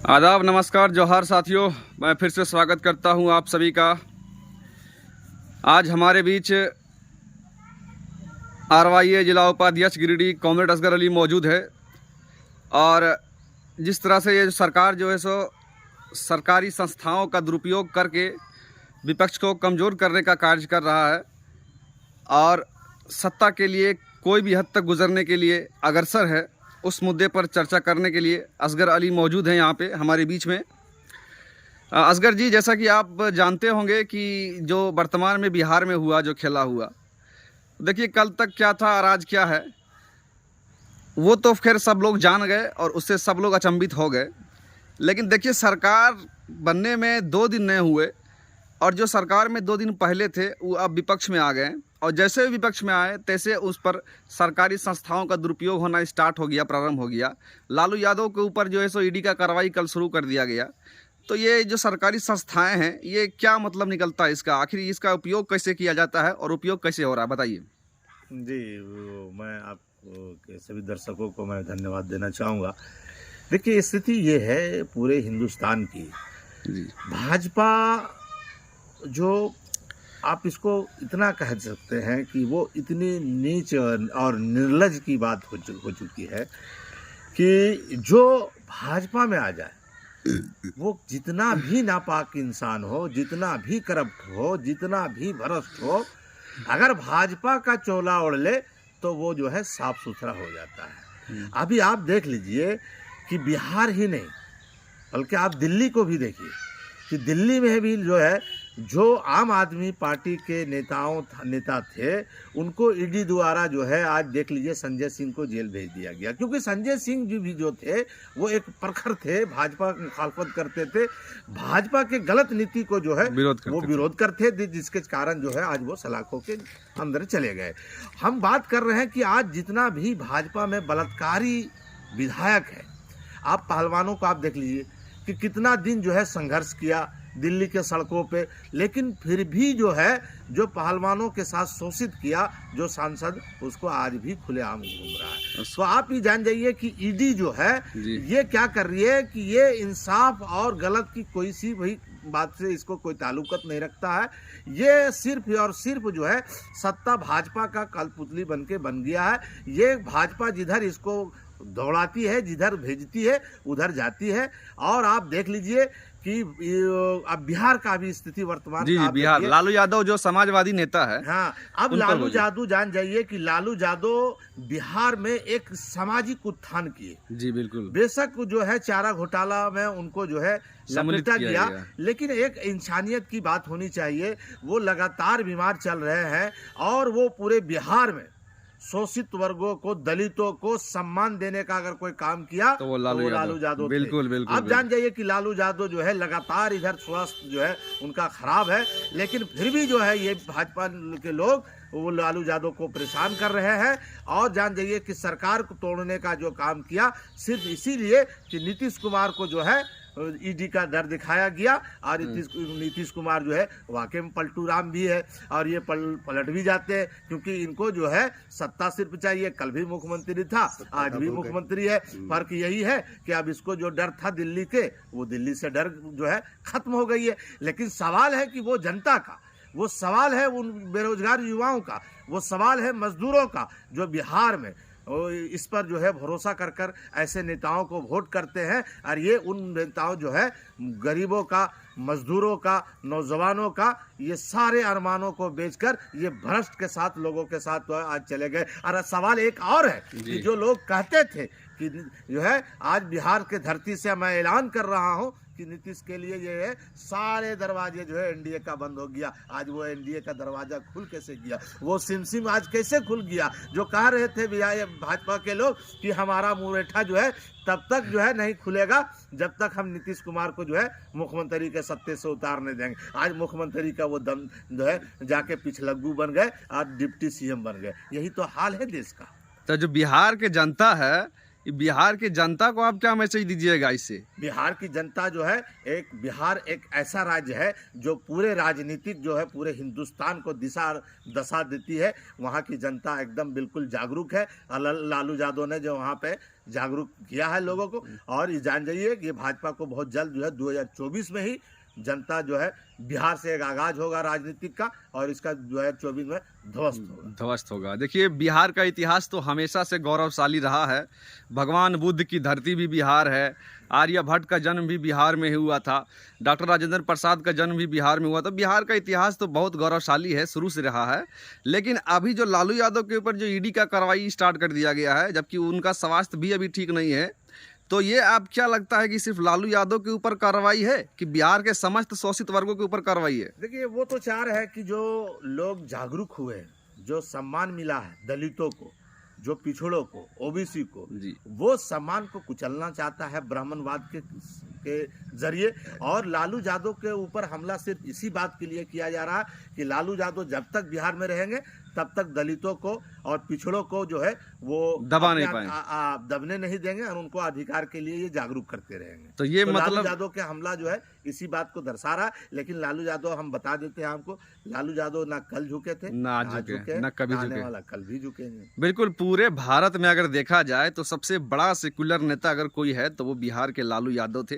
आदाब, नमस्कार, जोहार साथियों। मैं फिर से स्वागत करता हूं आप सभी का। आज हमारे बीच आरवाईए जिला उपाध्यक्ष गिरिडीह कॉमरेड असगर अली मौजूद है। और जिस तरह से ये सरकार जो है सो सरकारी संस्थाओं का दुरुपयोग करके विपक्ष को कमज़ोर करने का कार्य कर रहा है और सत्ता के लिए कोई भी हद तक गुजरने के लिए अग्रसर है, उस मुद्दे पर चर्चा करने के लिए असगर अली मौजूद हैं यहाँ पे हमारे बीच में। असगर जी, जैसा कि आप जानते होंगे कि जो वर्तमान में बिहार में हुआ, जो खेला हुआ, देखिए कल तक क्या था और आज क्या है, वो तो खैर सब लोग जान गए और उससे सब लोग अचंभित हो गए। लेकिन देखिए, सरकार बनने में 2 दिन नहीं हुए और जो सरकार में 2 दिन पहले थे वो अब विपक्ष में आ गए और जैसे भी विपक्ष में आए तैसे उस पर सरकारी संस्थाओं का दुरुपयोग होना स्टार्ट हो गया, प्रारंभ हो गया। लालू यादव के ऊपर जो है सो ईडी का कार्रवाई कल शुरू कर दिया गया। तो ये जो सरकारी संस्थाएं हैं, ये क्या मतलब निकलता है इसका? आखिर इसका उपयोग कैसे किया जाता है और उपयोग कैसे हो रहा है, बताइए। जी, मैं आपको के सभी दर्शकों को मैं धन्यवाद देना चाहूँगा। देखिए, स्थिति ये है पूरे हिंदुस्तान की। जी, भाजपा जो आप इसको इतना कह सकते हैं कि वो इतनी नीच और निर्लज की बात हो चुकी है कि जो भाजपा में आ जाए वो जितना भी नापाक इंसान हो, जितना भी करप्ट हो, जितना भी भ्रष्ट हो, अगर भाजपा का चोला ओढ़ ले तो वो जो है साफ सुथरा हो जाता है। अभी आप देख लीजिए कि बिहार ही नहीं बल्कि आप दिल्ली को भी देखिए कि दिल्ली में भी जो है, जो आम आदमी पार्टी के नेता थे, उनको ईडी द्वारा जो है आज देख लीजिए संजय सिंह को जेल भेज दिया गया, क्योंकि संजय सिंह जी भी जो थे वो एक प्रखर थे, भाजपा की मुखालफत करते थे, भाजपा के गलत नीति को जो है विरोध करते थे, जिसके कारण जो है आज वो सलाखों के अंदर चले गए। हम बात कर रहे हैं कि आज जितना भी भाजपा में बलात्कारी विधायक है, आप पहलवानों को आप देख लीजिए कि कितना दिन जो है संघर्ष किया दिल्ली के सड़कों पे, लेकिन फिर भी जो है जो पहलवानों के साथ शोषित किया जो सांसद, उसको आज भी खुलेआम घूम रहा है। तो आप ही जान जाइए कि ईडी जो है ये क्या कर रही है कि ये इंसाफ और गलत की कोई सी भी बात से इसको कोई ताल्लुकत नहीं रखता है। ये सिर्फ और सिर्फ जो है सत्ता भाजपा का कठपुतली बन गया है। ये भाजपा जिधर इसको दौड़ाती है, जिधर भेजती है उधर जाती है। और आप देख लीजिए कि अब बिहार का भी स्थिति वर्तमान जी, बिहार लालू यादव जो समाजवादी नेता है, हाँ, अब लालू यादव जान जाइए कि लालू यादव बिहार में एक सामाजिक उत्थान किए। जी बिल्कुल, बेशक जो है चारा घोटाला में उनको जो है लपेटा गया, लेकिन एक इंसानियत की बात होनी चाहिए। वो लगातार बीमार चल रहे हैं और वो पूरे बिहार में शोषित वर्गों को, दलितों को सम्मान देने का अगर कोई काम किया तो वो लालू यादव बिल्कुल बिल्कुल। आप जान जाइए कि लालू यादव जो है लगातार इधर स्वास्थ्य जो है उनका खराब है, लेकिन फिर भी जो है ये भाजपा के लोग वो लालू यादव को परेशान कर रहे हैं। और जान जाइए कि सरकार को तोड़ने का जो काम किया सिर्फ इसीलिए कि नीतीश कुमार को जो है ईडी का डर दिखाया गया। और नीतीश कुमार जो है वाकई में पलटू राम भी है और ये पलट भी जाते हैं, क्योंकि इनको जो है सत्ता सिर्फ चाहिए। कल भी मुख्यमंत्री था, आज भी मुख्यमंत्री है। फर्क यही है कि अब इसको जो डर था दिल्ली के, वो दिल्ली से डर जो है खत्म हो गई है। लेकिन सवाल है कि वो जनता का, वो सवाल है उन बेरोजगार युवाओं का, वो सवाल है मजदूरों का जो बिहार में इस पर जो है भरोसा कर ऐसे नेताओं को वोट करते हैं। और ये उन नेताओं जो है गरीबों का, मजदूरों का, नौजवानों का, ये सारे अरमानों को बेचकर ये भ्रष्ट के साथ लोगों के साथ तो आज चले गए। और सवाल एक और है कि जो लोग कहते थे कि जो है आज बिहार के धरती से मैं ऐलान कर रहा हूँ कि नीतीश के लिए ये है सारे दरवाजे जो है एनडीए का बंद हो गया, आज वो एनडीए का दरवाजा खुल कैसे गया? वो सिमसिम आज कैसे खुल गया? जो कह रहे थे भाजपा के लोग कि हमारा मुंहरेठा जो है तब तक जो है नहीं खुलेगा जब तक हम नीतीश कुमार को जो है मुख्यमंत्री के सत्ते से उतारने देंगे। आज मुख्यमंत्री का वो दम जो है जाके पिछलग्गू बन गए और डिप्टी सीएम बन गए। यही तो हाल है देश का। तो जो बिहार के जनता है बिहार की जनता को आप क्या मैसेज दीजिएगा इससे? बिहार की जनता जो है, बिहार एक ऐसा राज्य है जो पूरे राजनीतिक जो है पूरे हिंदुस्तान को दशा देती है। वहाँ की जनता एकदम बिल्कुल जागरूक है। लालू यादव ने जो वहाँ पे जागरूक किया है लोगों को, और ये जान जाइए कि भाजपा को बहुत जल्द जो है 2024 में ही जनता जो है बिहार से एक आगाज होगा राजनीतिक का, और इसका 2024 में ध्वस्त होगा। देखिए, बिहार का इतिहास तो हमेशा से गौरवशाली रहा है। भगवान बुद्ध की धरती भी बिहार है। आर्यभट्ट का जन्म भी बिहार में ही हुआ था। डॉक्टर राजेंद्र प्रसाद का जन्म भी बिहार में हुआ था। बिहार का इतिहास तो बहुत गौरवशाली है, शुरू से रहा है। लेकिन अभी जो लालू यादव के ऊपर जो ईडी का कार्रवाई स्टार्ट कर दिया गया है, जबकि उनका स्वास्थ्य भी अभी ठीक नहीं है, तो ये आप क्या लगता है कि सिर्फ लालू यादव के ऊपर कार्रवाई है कि बिहार के समस्त शोषित वर्गों के ऊपर कार्रवाई है? देखिए, वो तो चाह रहे हैं कि जो लोग जागरूक हुए, जो सम्मान मिला है दलितों को, जो पिछड़ों को, ओबीसी को, वो सम्मान को कुचलना चाहता है ब्राह्मणवाद के जरिए। और लालू यादव के ऊपर हमला सिर्फ इसी बात के लिए किया जा रहा है कि लालू यादव जब तक बिहार में रहेंगे तब तक दलितों को और पिछड़ों को जो है वो दबने नहीं देंगे, और उनको अधिकार के लिए ये जागरूक करते रहेंगे। तो ये मतलब लालू यादव के हमला जो है इसी बात को दर्शा रहा है। लेकिन लालू यादव, हम बता देते हैं आपको, लालू यादव ना कल झुके थे, ना झुके, ना कभी झुके, वाला कल भी झुकेंगे। बिल्कुल। पूरे भारत में अगर देखा जाए तो सबसे बड़ा सेक्युलर नेता अगर कोई है तो वो बिहार के लालू यादव थे,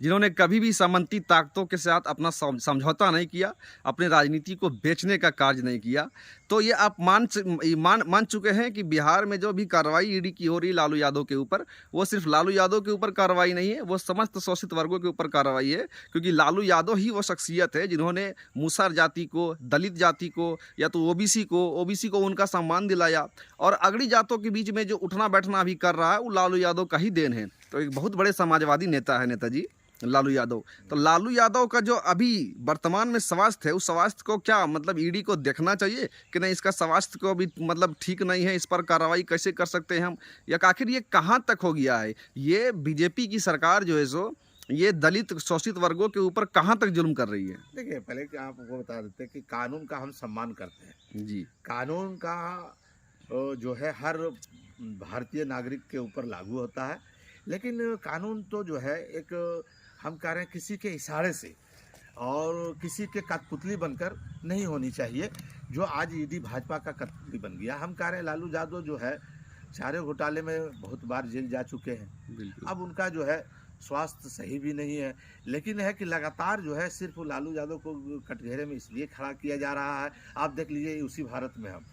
जिन्होंने कभी भी सामंती ताकतों के साथ अपना समझौता नहीं किया, अपनी राजनीति को बेचने का कार्य नहीं किया। तो ये आप मान चुके हैं कि बिहार में जो भी कार्रवाई ईडी की हो रही लालू यादव के ऊपर, वो सिर्फ लालू यादव के ऊपर कार्रवाई नहीं है, वो समस्त शोषित वर्गों के ऊपर कार्रवाई है। क्योंकि लालू यादव ही वो शख्सियत है जिन्होंने मुसहर जाति को, दलित जाति को, या तो ओबीसी को उनका सम्मान दिलाया। और अगड़ी जातों के बीच में जो उठना बैठना भी कर रहा है वो लालू यादव का ही देन है। तो एक बहुत बड़े समाजवादी नेता है नेताजी लालू यादव। तो लालू यादव का जो अभी वर्तमान में स्वास्थ्य है, उस स्वास्थ्य को क्या मतलब ईडी को देखना चाहिए कि नहीं, इसका स्वास्थ्य को अभी मतलब ठीक नहीं है, इस पर कार्रवाई कैसे कर सकते हैं हम, या आखिर ये कहाँ तक हो गया है? ये बीजेपी की सरकार जो है सो ये दलित शोषित वर्गों के ऊपर कहाँ तक जुल्म कर रही है? देखिए, पहले कि आपको बता देते हैं कि कानून का हम सम्मान करते हैं जी। कानून का जो है हर भारतीय नागरिक के ऊपर लागू होता है। लेकिन कानून तो जो है एक, हम कह रहे हैं, किसी के इशारे से और किसी के कठपुतली बनकर नहीं होनी चाहिए, जो आज ईडी भाजपा का कठपुतली बन गया। हम कह रहे हैं लालू यादव जो है चारे घोटाले में बहुत बार जेल जा चुके हैं। अब उनका जो है स्वास्थ्य सही भी नहीं है, लेकिन है कि लगातार जो है सिर्फ लालू यादव को कटघरे में इसलिए खड़ा किया जा रहा है। आप देख लीजिए उसी भारत में हम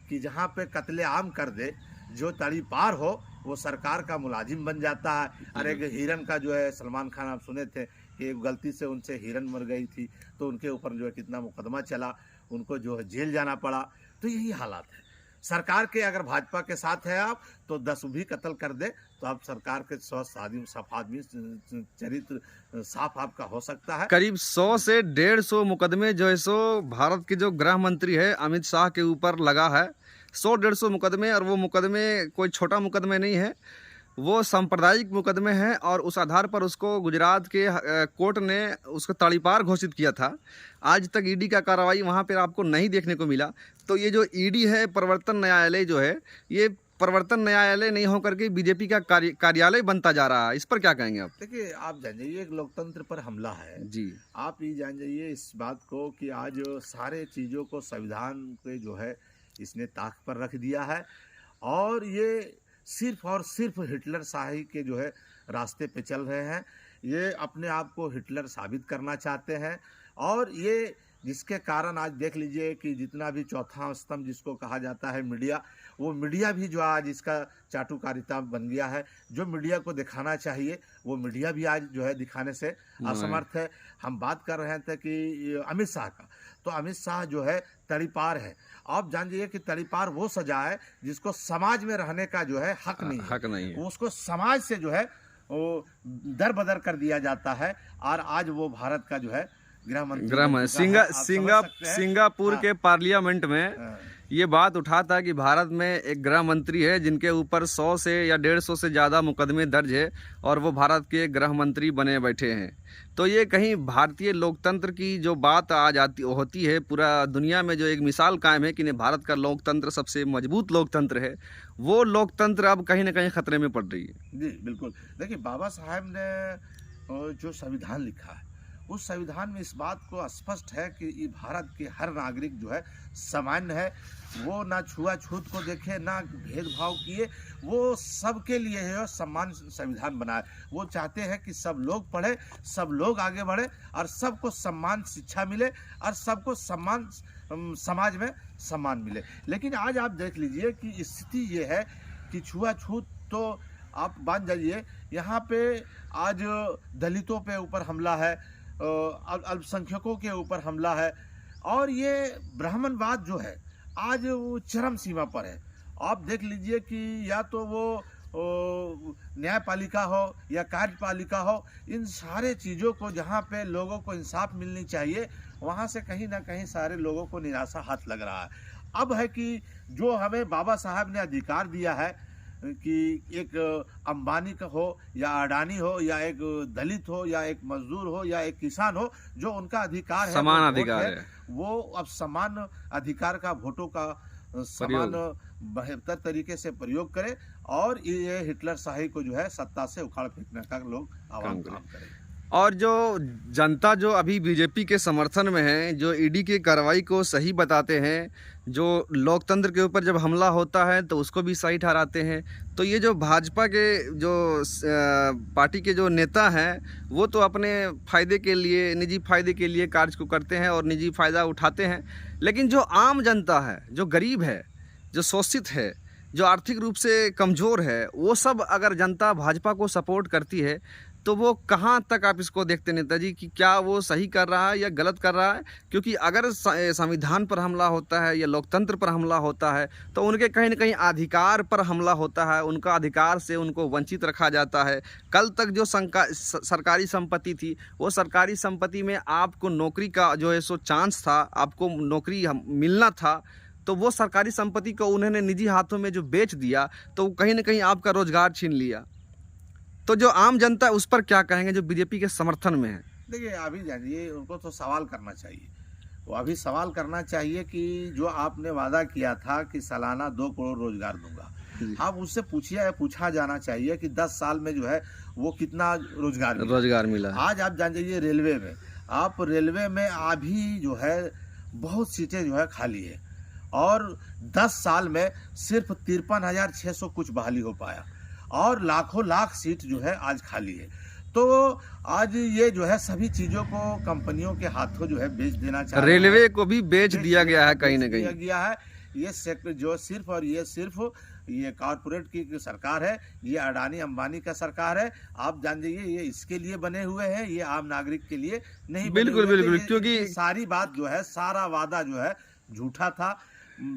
कि जहाँ पे कत्लेआम कर दे, जो तड़ी पार हो वो सरकार का मुलाजिम बन जाता है। और एक हिरन का जो है, सलमान खान आप सुने थे कि गलती से उनसे हिरन मर गई थी, तो उनके ऊपर जो है कितना मुकदमा चला, उनको जो है जेल जाना पड़ा। तो यही हालात है सरकार के। अगर भाजपा के साथ है आप, तो 10 भी कत्ल कर दे तो आप सरकार के स्वस्थ आदमी, साफ आदमी, चरित्र साफ आपका हो सकता है। करीब 100 से 150 मुकदमे जो है सो भारत के जो गृह मंत्री है अमित शाह के ऊपर लगा है। 100-150 मुकदमे, और वो मुकदमे कोई छोटा मुकदमे नहीं है, वो सांप्रदायिक मुकदमे हैं। और उस आधार पर उसको गुजरात के कोर्ट ने उसको तड़ीपार घोषित किया था। आज तक ईडी का कार्रवाई वहाँ पर आपको नहीं देखने को मिला। तो ये जो ईडी है, प्रवर्तन न्यायालय जो है, ये प्रवर्तन न्यायालय नहीं होकर के बीजेपी का कार्यालय बनता जा रहा है। इस पर क्या कहेंगे आप? देखिए, आप जान जाइए एक लोकतंत्र पर हमला है जी। आप ये जान जाइए इस बात को कि आज सारे चीज़ों को संविधान के जो है इसने ताक पर रख दिया है, और ये सिर्फ और सिर्फ हिटलर शाही के जो है रास्ते पे चल रहे हैं। ये अपने आप को हिटलर साबित करना चाहते हैं, और ये जिसके कारण आज देख लीजिए कि जितना भी चौथा स्तंभ जिसको कहा जाता है मीडिया, वो मीडिया भी जो आज इसका चाटुकारिता बन गया है। जो मीडिया को दिखाना चाहिए वो मीडिया भी आज जो है दिखाने से असमर्थ है। हम बात कर रहे थे कि अमित शाह का, तो अमित शाह जो है तड़ीपार है। आप जान जाइए कि तड़ीपार वो सजा है जिसको समाज में रहने का जो है हक नहीं है। उसको समाज से जो है वो दर बदर कर दिया जाता है, और आज वो भारत का जो है गृह मंत्री सिंगापुर के पार्लियामेंट में ये बात उठा था कि भारत में एक गृह मंत्री है जिनके ऊपर 100 से या 150 से ज़्यादा मुकदमे दर्ज है और वो भारत के गृह मंत्री बने बैठे हैं। तो ये कहीं भारतीय लोकतंत्र की जो बात आ जाती होती है, पूरा दुनिया में जो एक मिसाल कायम है कि नहीं भारत का लोकतंत्र सबसे मजबूत लोकतंत्र है, वो लोकतंत्र अब कहीं ना कहीं खतरे में पड़ रही है। जी बिल्कुल। देखिए, बाबा साहब ने जो संविधान लिखा है, उस संविधान में इस बात को स्पष्ट है कि ये भारत के हर नागरिक जो है सामान्य है। वो ना छुआछूत को देखे, ना भेदभाव किए, वो सबके लिए है सम्मान संविधान बनाए। वो चाहते हैं कि सब लोग पढ़े, सब लोग आगे बढ़े और सबको सम्मान शिक्षा मिले और सबको सम्मान समाज में सम्मान मिले। लेकिन आज आप देख लीजिए कि स्थिति ये है कि छुआछूत तो आप मान जाइए, यहाँ पे आज दलितों पे ऊपर हमला है, अल्पसंख्यकों के ऊपर हमला है और ये ब्राह्मणवाद जो है आज वो चरम सीमा पर है। आप देख लीजिए कि या तो वो न्यायपालिका हो या कार्यपालिका हो, इन सारे चीज़ों को जहाँ पे लोगों को इंसाफ मिलनी चाहिए, वहाँ से कहीं ना कहीं सारे लोगों को निराशा हाथ लग रहा है। अब है कि जो हमें बाबा साहब ने अधिकार दिया है कि एक अंबानी का हो या अडानी हो या एक दलित हो या एक मजदूर हो या एक किसान हो, जो उनका अधिकार है, समान वो अधिकार वोट है। वो अब समान अधिकार का, वोटों का समान बेहतर तरीके से प्रयोग करे और ये हिटलर शाही को जो है सत्ता से उखाड़ फेंकने का लोग आवाम काम करें। और जो जनता जो अभी बीजेपी के समर्थन में है, जो ईडी की कार्रवाई को सही बताते हैं, जो लोकतंत्र के ऊपर जब हमला होता है तो उसको भी सही ठहराते हैं, तो ये जो भाजपा के जो पार्टी के जो नेता हैं वो तो अपने फ़ायदे के लिए, निजी फ़ायदे के लिए कार्य को करते हैं और निजी फ़ायदा उठाते हैं। लेकिन जो आम जनता है, जो गरीब है, जो शोषित है, जो आर्थिक रूप से कमज़ोर है, वो सब अगर जनता भाजपा को सपोर्ट करती है तो वो कहाँ तक आप इसको देखते हैं नेताजी कि क्या वो सही कर रहा है या गलत कर रहा है? क्योंकि अगर संविधान पर हमला होता है या लोकतंत्र पर हमला होता है तो उनके कहीं ना कहीं अधिकार पर हमला होता है, उनका अधिकार से उनको वंचित रखा जाता है। कल तक जो सरकारी संपत्ति थी, वो सरकारी संपत्ति में आपको नौकरी का जो है सो चांस था, आपको नौकरी मिलना था, तो वो सरकारी संपत्ति को उन्होंने निजी हाथों में जो बेच दिया तो कहीं ना कहीं आपका रोजगार छीन लिया। तो जो आम जनता है उस पर क्या कहेंगे जो बीजेपी के समर्थन में है? देखिए, अभी जानिए, उनको तो सवाल करना चाहिए। वो अभी सवाल करना चाहिए कि जो आपने वादा किया था कि सालाना 2 करोड़ रोजगार दूंगा, आप उससे पूछा जाना चाहिए कि 10 साल में जो है वो कितना रोजगार मिला। आज आप जान जाइए रेलवे में, आप रेलवे में अभी जो है बहुत सीटें जो है खाली है और 10 साल में सिर्फ 53,600 कुछ बहाली हो पाया और लाखों लाख सीट जो है आज खाली है। तो आज ये जो है सभी चीज़ों को कंपनियों के हाथों जो है बेच देना चाहिए। रेलवे को भी बेच दिया गया है कहीं ना कहीं। गया है ये सेक्टर जो सिर्फ ये कॉरपोरेट की सरकार है, ये अडानी अंबानी का सरकार है। आप जान जाइए ये इसके लिए बने हुए हैं, ये आम नागरिक के लिए नहीं। बिल्कुल, क्योंकि सारी बात जो है, सारा वादा जो है झूठा था।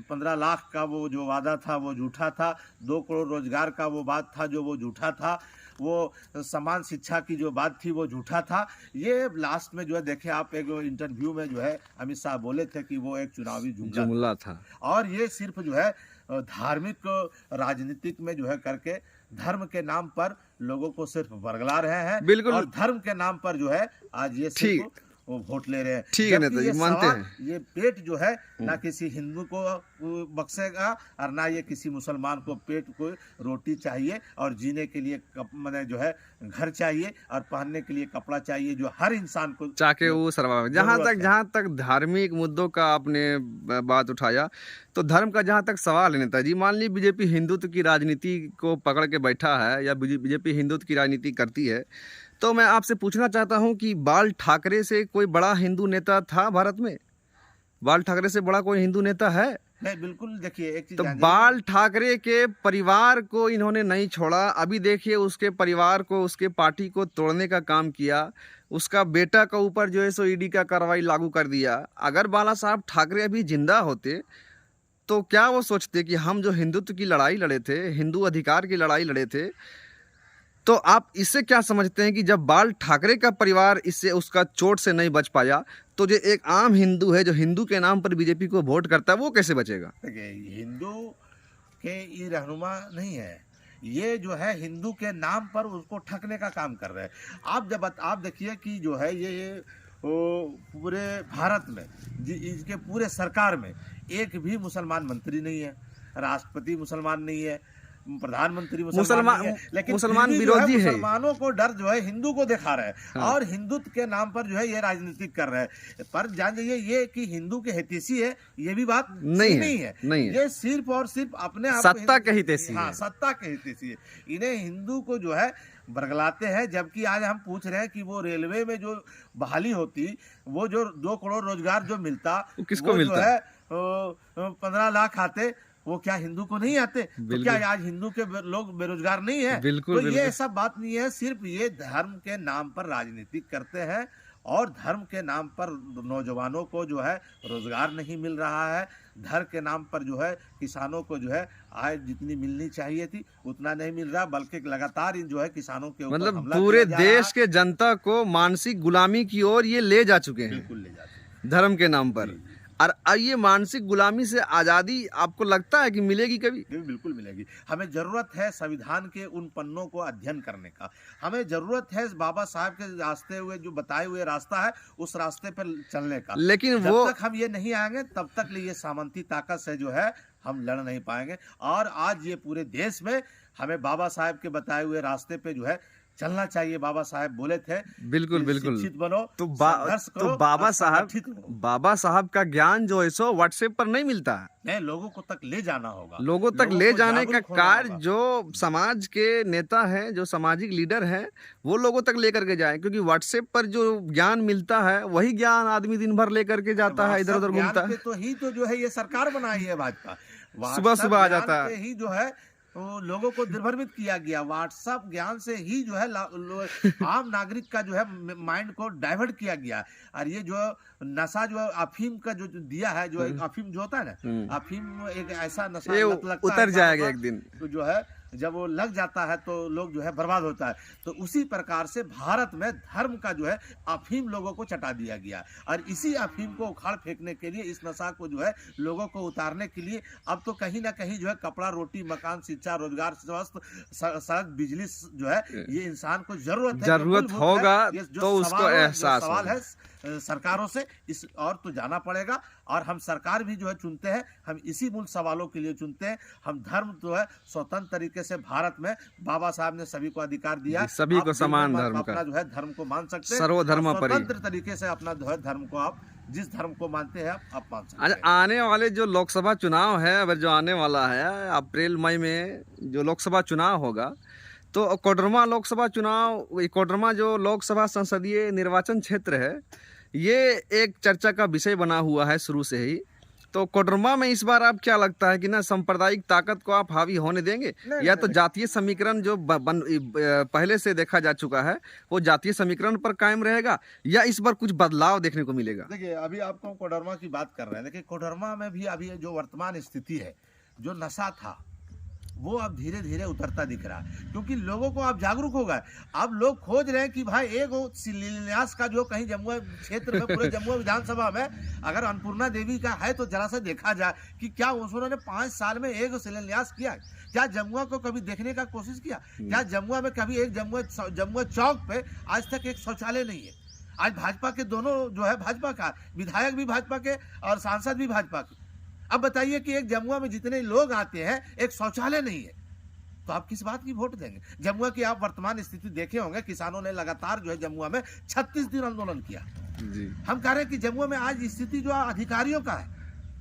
15 लाख का वो जो वादा था वो झूठा था। 2 करोड़ रोजगार का वो बात था जो वो झूठा था। वो समान शिक्षा की जो बात थी वो झूठा था। ये लास्ट में जो है देखे आप, एक इंटरव्यू में जो है अमित शाह बोले थे कि वो एक चुनावी जुमला था और ये सिर्फ जो है धार्मिक राजनीतिक में जो है करके धर्म के नाम पर लोगों को सिर्फ बरगला रहे हैं। बिल्कुल, और धर्म के नाम पर जो है आज ये सिर्फ वो वोट ले रहे हैं। ठीक है नेताजी, मानते हैं। ये पेट जो है ना किसी हिंदू को बख्शेगा और ना ये किसी मुसलमान को पेट को रोटी चाहिए और जीने के लिए मतलब जो है घर चाहिए और पहनने के लिए कपड़ा चाहिए, जो हर इंसान को चाहे वो सर्वाइव। जहाँ तक धार्मिक मुद्दों का आपने बात उठाया, तो धर्म का जहाँ तक सवाल है नेताजी, मान ली बीजेपी हिंदुत्व की राजनीति को पकड़ के बैठा है या बीजेपी हिंदुत्व की राजनीति करती है, तो मैं आपसे पूछना चाहता हूं कि बाल ठाकरे से कोई बड़ा हिंदू नेता था भारत में? बाल ठाकरे से बड़ा कोई हिंदू नेता है? नहीं, बिल्कुल। देखिए, एक चीज तो बाल ठाकरे के परिवार को इन्होंने नहीं छोड़ा। अभी देखिए उसके परिवार को, उसके पार्टी को तोड़ने का काम किया। उसका बेटा के ऊपर जो है सो ईडी का कार्रवाई लागू कर दिया। अगर बाला साहब ठाकरे अभी जिंदा होते तो क्या वो सोचते कि हम जो हिंदुत्व की लड़ाई लड़े थे, हिंदू अधिकार की लड़ाई लड़े थे, तो आप इससे क्या समझते हैं कि जब बाल ठाकरे का परिवार इससे उसका चोट से नहीं बच पाया, तो जो एक आम हिंदू है जो हिंदू के नाम पर बीजेपी को वोट करता है, वो कैसे बचेगा? देखिए, हिंदू के ये रहनुमा नहीं है, ये जो है हिंदू के नाम पर उसको ठगने का काम कर रहे हैं। आप देखिए कि जो है ये पूरे भारत में इसके पूरे सरकार में एक भी मुसलमान मंत्री नहीं है, राष्ट्रपति मुसलमान नहीं है, प्रधानमंत्री मुसलमान नहीं है, लेकिन मुसलमान फिर भी जो विरोधी है। मुसलमानों को डर जो है हिंदू को दिखा रहे हैं। हाँ। और हिंदुत्व के नाम पर जो है ये राजनीति कर रहे हैं। पर जान जाइए ये कि हिंदू के हितैषी है, ये भी बात नहीं है। नहीं है। ये सिर्फ और सिर्फ अपने आप सत्ता के हितैषी हाँ, है। सत्ता के हितैषी है। इन्हें हिंदू को जो है बरगलाते हैं। जबकि आज हम पूछ रहे हैं कि वो रेलवे में जो बहाली होती, वो जो 2 करोड़ रोजगार जो मिलता, वो किसको वो मिलता? जो है 15 लाख आते, वो क्या हिंदू को नहीं आते? तो क्या आज हिंदू के लोग बेरोजगार नहीं है? बिल्कुल, तो ये सब बात नहीं है। सिर्फ ये धर्म के नाम पर राजनीति करते हैं और धर्म के नाम पर नौजवानों को जो है रोजगार नहीं मिल रहा है। धर्म के नाम पर जो है किसानों को जो है आय जितनी मिलनी चाहिए थी उतना नहीं मिल रहा, बल्कि लगातार जो है किसानों के ऊपर मतलब हमला पूरे किया जा रहा देश के जनता को मानसिक गुलामी की ओर ये ले जा चुके है। हैं बिल्कुल ले जाते हैं। धर्म के नाम पर। और अब ये मानसिक गुलामी से आज़ादी आपको लगता है कि मिलेगी कभी? बिल्कुल मिलेगी। हमें जरूरत है संविधान के उन पन्नों को अध्ययन करने का। हमें जरूरत है बाबा साहब के रास्ते हुए जो बताए हुए रास्ता है उस रास्ते पर चलने का। लेकिन जब वो तक हम ये नहीं आएंगे तब तक ये सामंती ताकत से जो है हम लड़ नहीं पाएंगे। और आज ये पूरे देश में हमें बाबा साहब के बताए हुए रास्ते पे जो है चलना चाहिए। बाबा साहब बोले थे बिल्कुल कि बिल्कुल शिक्षित बनो, तो संघर्ष करो, तो बाबा और साहब संगठित रहो। बाबा साहब का ज्ञान जो है सो व्हाट्सएप पर नहीं मिलता है। नहीं, लोगों को तक ले जाना होगा। लोगों तक ले को जाने का जागरूक होना कार्य होगा। जो समाज के नेता हैं, जो सामाजिक लीडर हैं, वो लोगों तक लेकर के जाएं। क्योंकि व्हाट्सएप पर जो ज्ञान मिलता है वही ज्ञान आदमी दिन भर लेकर के जाता है, इधर उधर ज्ञान घूमता पे है। तो ही तो जो है ये सरकार बनाई है भाजपा। सुबह आ ज्ञान जाता है। पे ही जो है वो लोगों को निर्भरमित किया गया। व्हाट्सएप ज्ञान से ही जो है आम नागरिक का जो है माइंड को डाइवर्ट किया गया। और ये जो नशा जो अफीम का जो दिया है, जो अफीम जो होता है ना, अफीम एक ऐसा नशा ये लत लगता उतर है जाएगा एक दिन। तो जो है जब वो लग जाता है तो लोग जो है बर्बाद होता है। तो उसी प्रकार से भारत में धर्म का जो है अफीम लोगों को चटा दिया गया। और इसी अफीम को उखाड़ फेंकने के लिए, इस नशा को जो है लोगों को उतारने के लिए अब तो कहीं ना कहीं जो है कपड़ा, रोटी, मकान, शिक्षा, रोजगार, स्वास्थ्य, सड़क, बिजली जो है ये इंसान को जरूरत होगा है। तो उसको एहसास सवाल है सरकारों से इस और तो जाना पड़ेगा। और हम सरकार भी जो है चुनते हैं, हम इसी मूल सवालों के लिए चुनते हैं। हम धर्म जो है स्वतंत्र तरीके से भारत में बाबा साहब ने सभी को अधिकार दिया, सभी को आप समान बिल्कुल धर्म अपना का जो है धर्म को मान सकते हैं। सर्वधर्मपरि। स्वतंत्र तरीके से अपना जो है धर्म को आप जिस धर्म को मानते हैं आप मान सकते आज हैं। आने वाले जो लोकसभा चुनाव है, अगर जो आने वाला है अप्रैल मई में जो लोकसभा चुनाव होगा, तो कोडरमा लोकसभा चुनाव, कोडरमा जो लोकसभा संसदीय निर्वाचन क्षेत्र है, ये एक चर्चा का विषय बना हुआ है शुरू से ही। तो कोडरमा में इस बार आप क्या लगता है कि ना सांप्रदायिक ताकत को आप हावी होने देंगे, या तो जातीय समीकरण जो पहले से देखा जा चुका है वो जातीय समीकरण पर कायम रहेगा, या इस बार कुछ बदलाव देखने को मिलेगा? देखिए, अभी आपको कोडरमा की बात कर रहे हैं। देखिए, कोडरमा में भी अभी जो वर्तमान स्थिति है, जो नशा था वो अब धीरे धीरे उतरता दिख रहा है। क्योंकि लोगों को अब जागरूक हो गए। अब लोग खोज रहे हैं कि भाई एक शिलान्यास का जो कहीं जमुआ क्षेत्र में, पूरे जमुआ विधानसभा में अगर अन्नपूर्णा देवी का है तो जरा सा देखा जाए कि क्या उन्होंने 5 साल में एक शिलान्यास किया है? क्या जमुआ को कभी देखने का कोशिश किया? क्या जमुआ में कभी एक जमुआ चौक पे आज तक एक शौचालय नहीं है? आज भाजपा के दोनों जो है, भाजपा का विधायक भी भाजपा के और सांसद भी भाजपा के। अब बताइए कि एक जमुआ में जितने लोग आते हैं एक शौचालय नहीं है, तो आप किस बात की वोट देंगे? जमुआ की आप वर्तमान स्थिति देखे होंगे, किसानों ने लगातार जो है जमुआ में 36 दिन आंदोलन किया। जी। हम कह रहे हैं कि जमुआ में आज स्थिति जो अधिकारियों का है,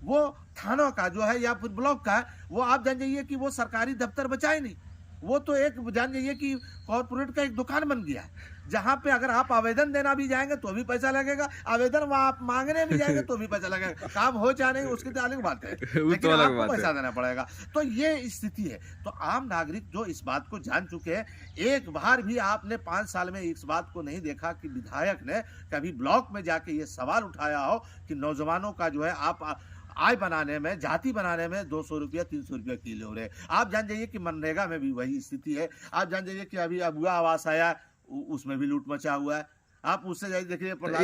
वो थानों का जो है या फिर ब्लॉक का है, वो आप जान जाइए कि वो सरकारी दफ्तर बचा ही नहीं। वो तो एक जान जाइए कि कॉर्पोरेट का एक दुकान बन गया है, जहाँ पे अगर आप आवेदन देना भी जाएंगे तो भी पैसा लगेगा, आवेदन आप मांगने भी जाएंगे तो भी पैसा लगेगा। काम हो चाहे नहीं उसकी तो अलग बात है, लेकिन आपको पैसा देना पड़ेगा। तो ये स्थिति है। तो आम नागरिक जो इस बात को जान चुके हैं, एक बार भी आपने 5 साल में इस बात को नहीं देखा कि विधायक ने कभी ब्लॉक में जाके ये सवाल उठाया हो कि नौजवानों का जो है आय बनाने में, जाति बनाने में 200 रुपया 300 रुपया किलो रहे। आप जान जाइए कि मनरेगा में भी वही स्थिति है। आप जान जाइए कि अभी अबुआ आवास आया, उसमें भी लूट मचा हुआ है। आप उससे जाइए देखिए तो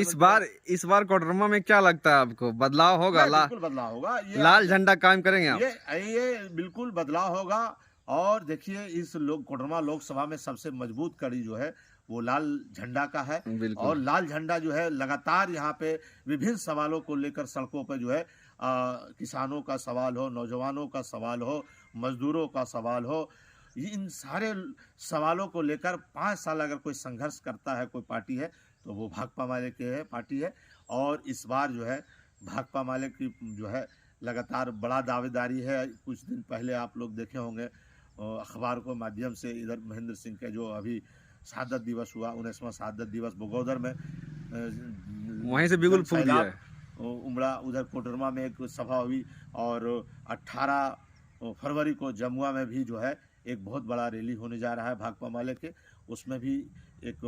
इस बार कोडरमा में क्या लगता है आपको, बदलाव होगा? बिल्कुल बदलाव होगा। लाल झंडा कायम करेंगे आप? ये बिल्कुल बदलाव होगा। और देखिए इस कोडरमा लोकसभा में सबसे मजबूत कड़ी जो है वो लाल झंडा का है। और लाल झंडा जो है लगातार यहाँ पे विभिन्न सवालों को लेकर सड़कों पर जो है किसानों का सवाल हो, नौजवानों का सवाल हो, मजदूरों का सवाल हो, इन सारे सवालों को लेकर 5 साल अगर कोई संघर्ष करता है, कोई पार्टी है, तो वो भाकपा माले की है पार्टी है। और इस बार जो है भाकपा माले की जो है लगातार बड़ा दावेदारी है। कुछ दिन पहले आप लोग देखे होंगे अखबार को माध्यम से, इधर महेंद्र सिंह के जो अभी शहादत दिवस हुआ, 19वां शहादत दिवस बगोदर में, वहीं से बिगुल फूक दिया है। उमड़ा, उधर कोडरमा में एक सभा हुई, और 18 फरवरी को जमुआ में भी जो है एक बहुत बड़ा रैली होने जा रहा है भाकपा माले के। उसमें भी एक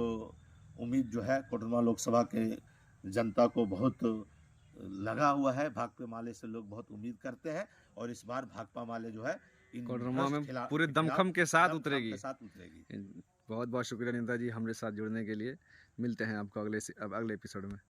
उम्मीद जो है कोडरमा लोकसभा के जनता को बहुत लगा हुआ है। भाकपा माले से लोग बहुत उम्मीद करते हैं, और इस बार भाकपा माले जो है कोडरमा में पूरे दमखम के साथ उतरेगी। बहुत बहुत शुक्रिया निंदा जी हमारे साथ जुड़ने के लिए। मिलते हैं आपको अगले एपिसोड में।